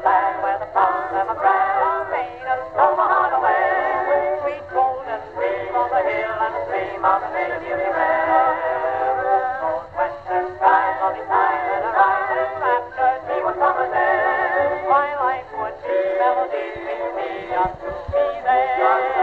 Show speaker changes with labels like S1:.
S1: land where the flowers ever grand. On Maine and Omaha to where sweet golden stream on the hill and a stream on the native beauty rare. Those western skies on his eyes and a rise and raptured he would come there. My life would be melody, be just to be there.